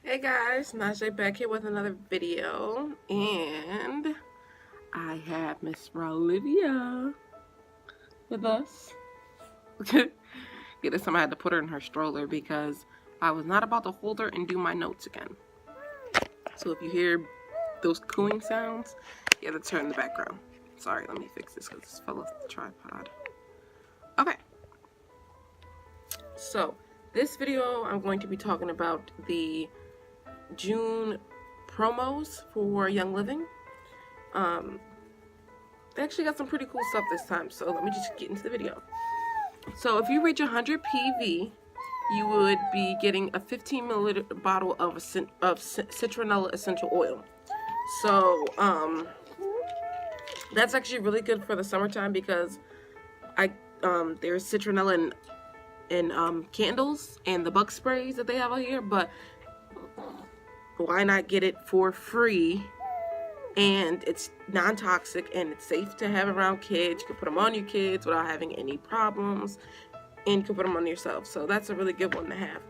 Hey guys, NaJae back here with another video, and I have Miss Olivia with us. Yeah, this time I had to put her in her stroller because I was not about to hold her and do my notes again. So if you hear those cooing sounds, yeah, that's her in the background. Sorry, let me fix this because this fell off the tripod. Okay. So this video, I'm going to be talking about the June promos for Young Living. They actually got some pretty cool stuff this time, so let me just get into the video. So if you reach 100 PV, you would be getting a 15 milliliter bottle of citronella essential oil. So that's actually really good for the summertime because there's citronella in candles and the bug sprays that they have out here, but why not get it for free? And it's non-toxic and it's safe to have around kids. You can put them on your kids without having any problems, and you can put them on yourself. So that's a really good one to have.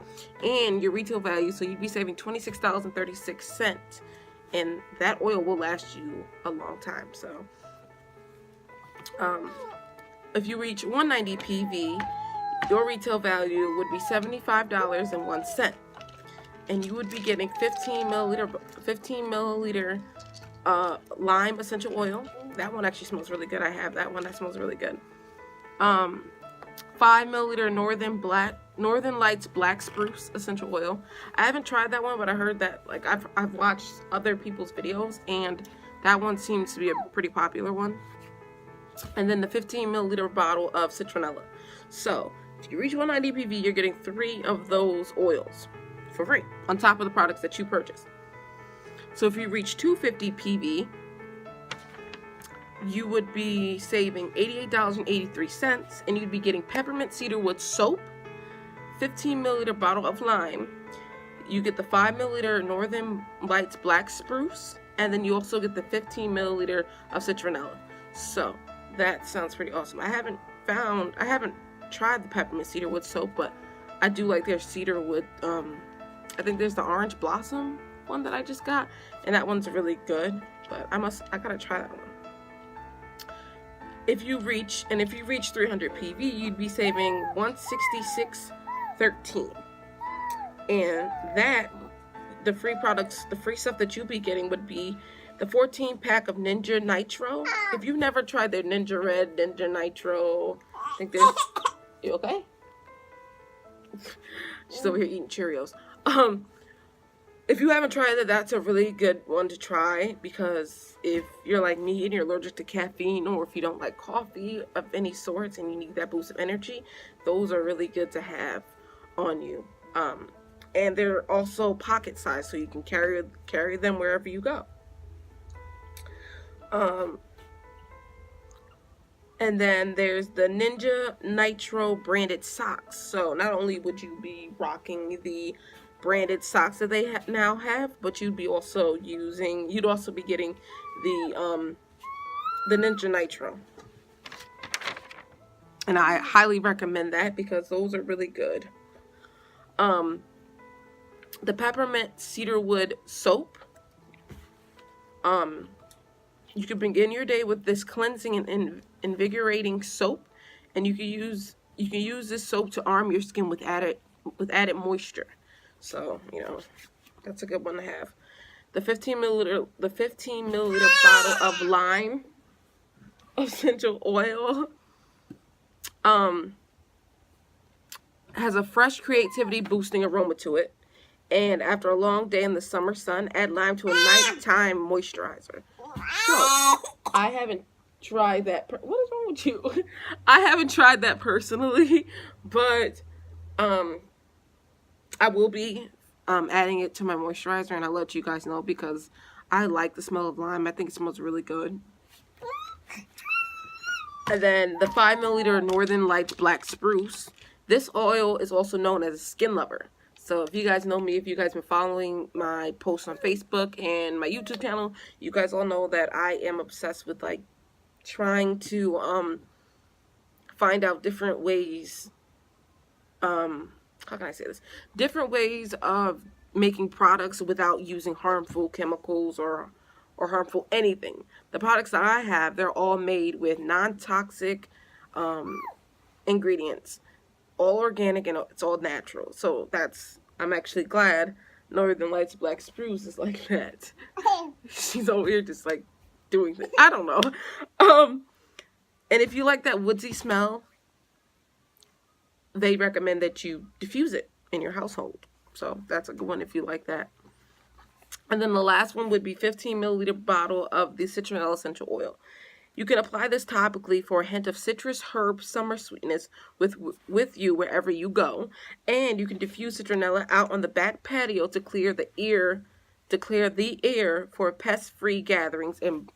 And your retail value, so you'd be saving $26.36, and that oil will last you a long time. So if you reach 190 PV, your retail value would be $75.01. And you would be getting 15 milliliter lime essential oil. That one actually smells really good. I have that one. That smells really good. 5 milliliter Northern Lights Black Spruce essential oil. I haven't tried that one, but I heard that, like, I've watched other people's videos, and that one seems to be a pretty popular one. And then the 15 milliliter bottle of citronella. So if you reach 190 PV, you're getting 3 of those oils for free on top of the products that you purchase. So if you reach 250 PV, you would be saving $88.83, and you'd be getting peppermint cedarwood soap, 15 milliliter bottle of lime. You get the 5 milliliter Northern Lights Black Spruce, and then you also get the 15 milliliter of citronella. So that sounds pretty awesome. I haven't tried the peppermint cedarwood soap, but I do like their cedarwood. I think there's the orange blossom one that I just got, and that one's really good, but I gotta try that one. If you reach 300 PV, you'd be saving $166.13, and that the free stuff that you'd be getting would be the 14 pack of Ninja Nitro. If you've never tried their Ninja Red, Ninja Nitro, I think there's, you okay? She's over here eating Cheerios. If you haven't tried it, that's a really good one to try, because if you're like me and you're allergic to caffeine, or if you don't like coffee of any sorts and you need that boost of energy, those are really good to have on you. And they're also pocket size, so you can carry them wherever you go. And then there's the Ninja Nitro branded socks. So not only would you be rocking the branded socks that they now have, but you'd also be getting the Ninja Nitro. And I highly recommend that because those are really good. The peppermint cedarwood soap. You can begin your day with this cleansing and invigorating soap, and you can use this soap to arm your skin with added moisture. So, you know, that's a good one to have. The 15 milliliter bottle of lime essential oil has a fresh, creativity boosting aroma to it. And after a long day in the summer sun, add lime to a nighttime moisturizer. So, I haven't tried that. What is wrong with you? I haven't tried that personally, but I will be adding it to my moisturizer, and I'll let you guys know because I like the smell of lime. I think it smells really good. And then the 5 milliliter Northern Lights Black Spruce. This oil is also known as a skin lover. So if you guys know me, if you guys been following my posts on Facebook and my YouTube channel, you guys all know that I am obsessed with, like, trying to find out different ways, how can I say this? Different ways of making products without using harmful chemicals or harmful anything. The products that I have, they're all made with non-toxic ingredients, all organic, and it's all natural. So I'm actually glad Northern Lights Black Spruce is like that. She's over here just like doing things. I don't know. And if you like that woodsy smell, they recommend that you diffuse it in your household. So that's a good one if you like that. And then the last one would be 15 milliliter bottle of the citronella essential oil. You can apply this topically for a hint of citrus herb summer sweetness with you wherever you go. And you can diffuse citronella out on the back patio to clear the air for pest-free gatherings and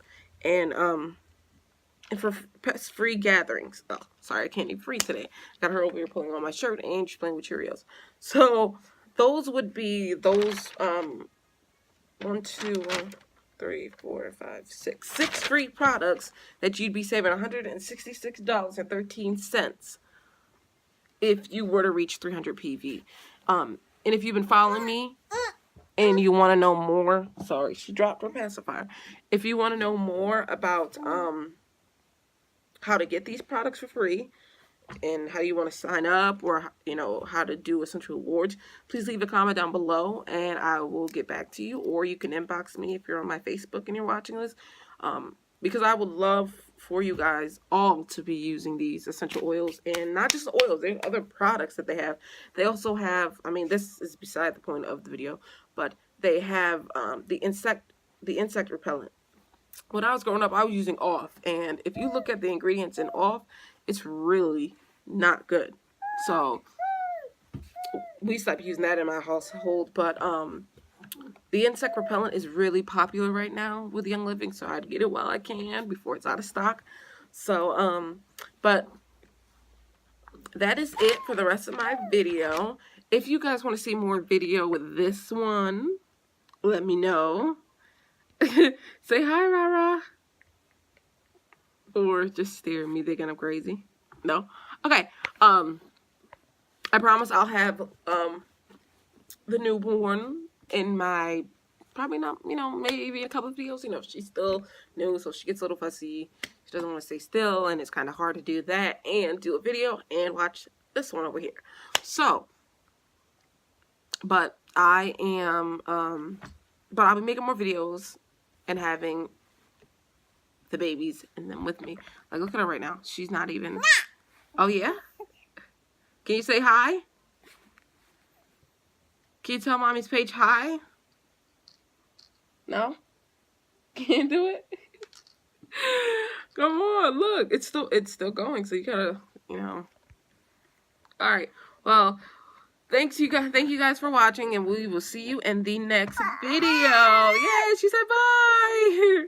for pest-free gatherings. Oh, sorry, I can't even breathe today. Got her over here pulling on my shirt and she's playing with Cheerios. So those would be those 6 free products that you'd be saving $166.13 if you were to reach 300 PV. And if you've been following me and you want to know more, sorry, she dropped her pacifier. If you want to know more about how to get these products for free and how you want to sign up, or how to do essential rewards, please leave a comment down below and I will get back to you. Or you can inbox me if you're on my Facebook and you're watching this, because I would love for you guys all to be using these essential oils. And not just the oils, there's other products that they have. They also have, I mean, this is beside the point of the video, but they have the insect repellent. When I was growing up, I was using Off, and if you look at the ingredients in Off, it's really not good. So we stopped using that in my household. But the insect repellent is really popular right now with Young Living, so I'd get it while I can before it's out of stock. So but that is it for the rest of my video. If you guys want to see more video with this one, let me know. Say hi, Rara. Or just stare at me thinking I'm crazy. No? Okay. I promise I'll have the newborn in my, probably not, maybe in a couple of videos. She's still new, so she gets a little fussy. She doesn't want to stay still, and it's kind of hard to do that and do a video and watch this one over here. So, but I am, but I'll be making more videos and having the babies and them with me. Like, look at her right now. She's not even... Oh, yeah? Can you say hi? Can you tell Mommy's page hi? No? Can't do it? Come on, look. It's still going, so you gotta, Alright. Well, thank you guys for watching, and we will see you in the next video. Yay, she said bye.